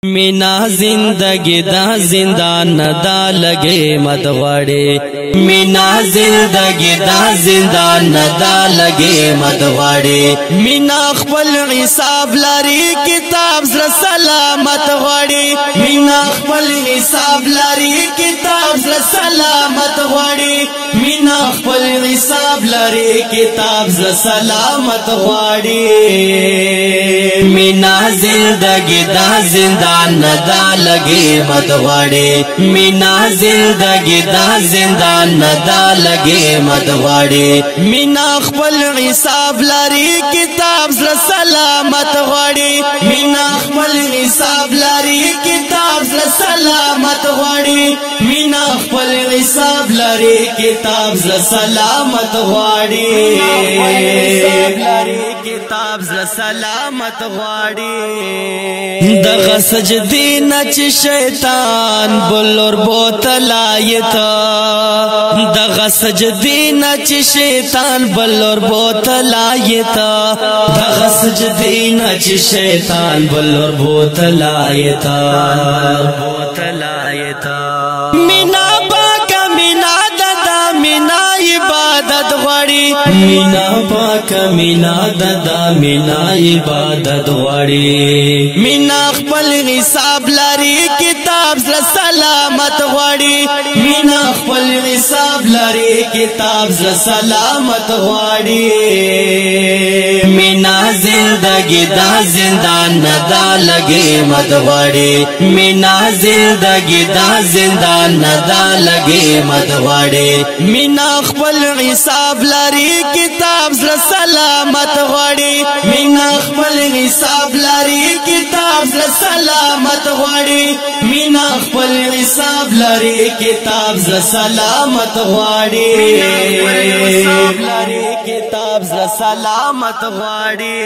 मीना जिंदगी दा जिंदान दा लगे मत वाड़े। मीना जिंदगी दा जिंदान दा लगे मत वाड़े। मीना खपल हिसाब लारी किताब ज़रा सलामत वाड़े। मीना खपल हिसाब लारी किताब ज़रा सलामत वाड़े। मीना खपल हिसाब लारी किताब ज़रा सलामत वाड़े। मीना जिंदगी दा जिंदान दा लगे मत वाड़े। मीना जिंदगी दा जिंदान दा लगे मत वाड़े। मीना खपल हिसाब लारी किताब ज़रा सलामत वाड़े। मीना खपल हिसाब लारी किताब ज़रा सलामत वाड़े। मीना खपल हिसाब लारी किताब ज़रा सलामत वाड़े। किताब ज़रा सलामत वाड़े। दगा सजदी नच शैतान बोलोर बोतलायता। दगा सजदी नच शैतान बोलोर बोतलायता। दगा सजदी नच शैतान बोलोर बोतलायता। मीना बाका मीना दादा मीना इबादत वाड़ी। मीना बाका मीना दादा मीना इबादत वाड़ी। मीना खपल हिसाब लारी किताब ज़रा सलामत वाड़ी। मीना खपल हिसाब लारी किताब ज़रा सलामत वाड़ी। मीना जिंदगी दा जिंदान दा लगे मत वाड़े। मीना जिंदगी दा जिंदान दा लगे मत वाड़े। मीना खपल हिसाब लारी किताब ज़रा सलामत वाड़ी। मीना खपल हिसाब लारी किताब ज़रा सलामत वाड़ी। मीना खपल हिसाब लारी किताब ज़रा सलामत वाड़ी। किताब ज़रा सलामत वाड़ी।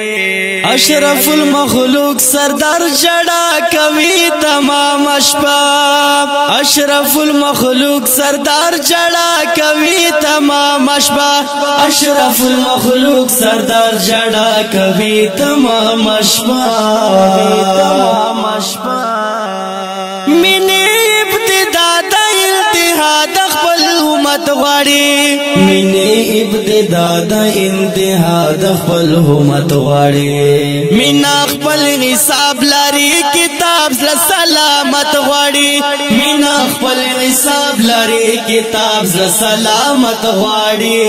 अशरफुल मखलूक सरदार जड़ा कवि तमाम अशबाब। अशरफुल मखलूक सरदार जड़ा कवि तमाम अशबाब। अशरफुल मखलूक सरदार जड़ा कवि तमाम अशबाब। मिने इब्तिदा दा इंतहा दा खपल उम्मत वाड़ी। मिने इब्तिदा दा इंतहा दा खपल उम्मत वाड़ी। मीना खपल हिसाब लारी किताब ज़रा सलामत वाड़ी। मीना खपल हिसाब लारी किताब ज़रा सलामत वाड़ी।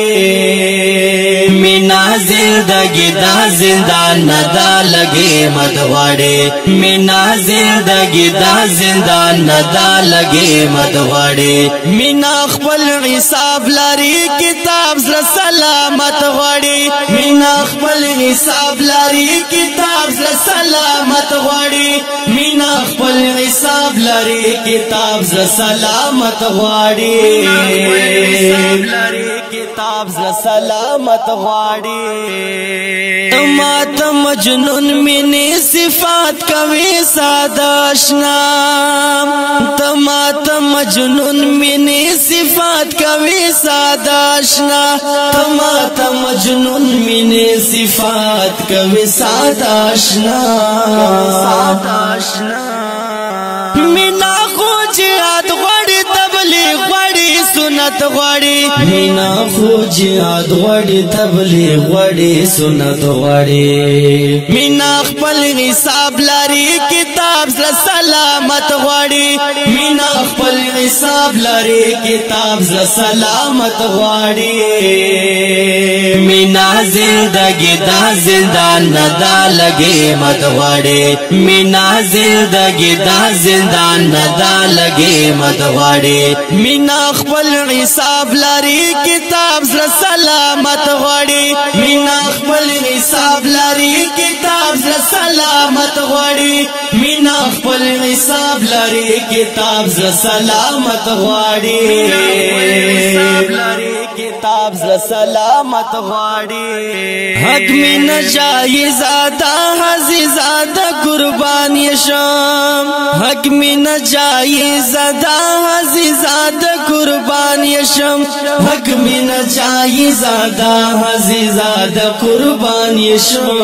मीना जिंदगी दा जिंदान दा लगे मत वाड़े। मीना जिंदगी दा जिंदान दा लगे मत वाड़े। मीना खपल हिसाब लारी किताब ज़रा सलामत वाड़ी। मीना खपल हिसाब लारी किताब ज़रा सलामत वाड़ी। मीना खपल हिसाब लारी किताब ज़रा सलामत वाड़ी। किताब ज़रा सलामत वाड़ी। माता मजनून मिनी सिफात कवि सादाशना। तमाता मजनून मिनी सिफात कवि सादाशना। तमाता मजनून मिनी सिफात कवि सादाशना। मीना खोजियात वाड़ी तबलीग वाड़ी सुनत वाड़ी। मीना खोजियात वाड़ी तबलीग वाड़ी सुनत वाड़ी। मीना खपल हिसाब लारी किताब ज़रा सलामत वाड़ी। मीना खपल हिसाब लारी किताब ज़रा सलामत वाड़ी। मीना जिंदगी दा जिंदान दा लगे मत वाड़े। मीना जिंदगी दा जिंदान दा लगे मत वाड़े। मीना खपल हिसाब लारी किताब ज़रा सलामत वाड़ी। मीना खपल हिसाब लारी किताब ज़रा सलामत वाड़ी। मीना खपल हिसाब लारी किताब ज़रा सलामत वाड़ी। किताब ज़रा सलामत वाड़ी। हक में न जाए ज़्यादा हज़ी ज़्यादा कुर्बान यशाम। हक में न जाए ज़्यादा हज़ी ज़्यादा कुर्बान यशम। हक में न जाए ज़्यादा हज़ी ज़्यादा कुर्बान यशम।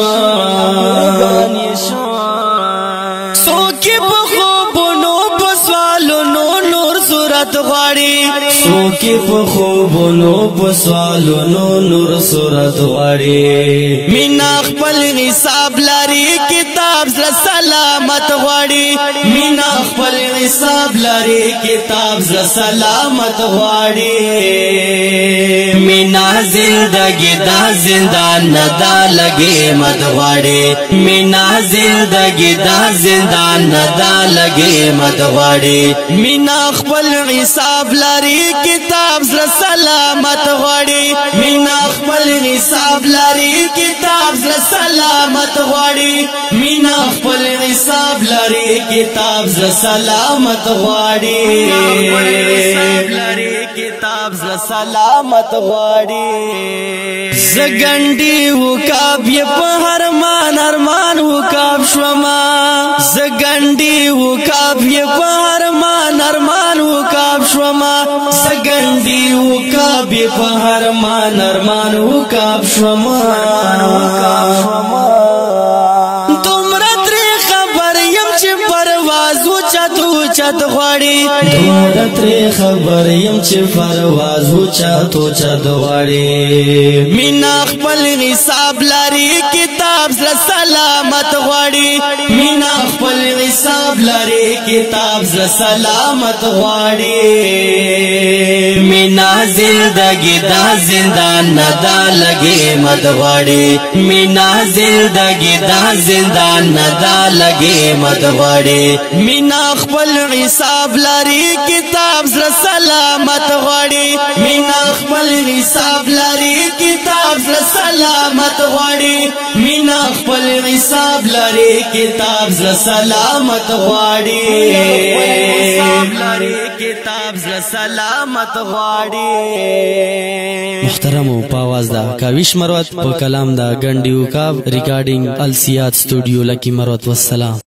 सो के صورت غواړي څوک په خوبونو په سوالونو نور صورت غواړي مینا خپل حساب لري کتاب زړه سلامت غواړي مینا خپل حساب لري کتاب زړه سلامت غواړي مینا زندگی دا زندان ندا لګي مت غواړي مینا زندگی دا زندان ندا لګي مت غواړي مینا خپل حساب لري کتاب زړه سلامت غواړي مینا خپل حساب لري کتاب زړه سلامت غواړي مینا خپل حساب لري کتاب زړه سلامت غواړي کتاب ز سلامت غواړي زګنډي وکاب یې په هرمان ارمان وکاب شوما زګنډي وکاب یې په هرمان ارمان وکاب شوما زګنډي وکاب یې په هرمان ارمان وکاب شوما چت غواړي دومره ترې خبر يم چې پرواز وچاتو چت غواړي مینا خپل حساب لري کتاب زړه سلامت غواړي مینا خپل حساب لري کتاب زړه سلامت غواړي مینا زندگی دا زندان ندا لګي مت غواړي مینا زندگی دا زندان ندا لګي مت غواړي مینا خپل حساب لري کتاب زړه سلامت غواړي مینا خپل حساب لري کتاب زړه سلامت غواړي مینا خپل حساب لري کتاب زړه سلامت غواړي کتاب زړه سلامت غواړي محترم په आवाज دا کاوش مروت په کلام دا ګنډیو کاب ریکارډینګ السیات سټوډیو لکی مروت والسلام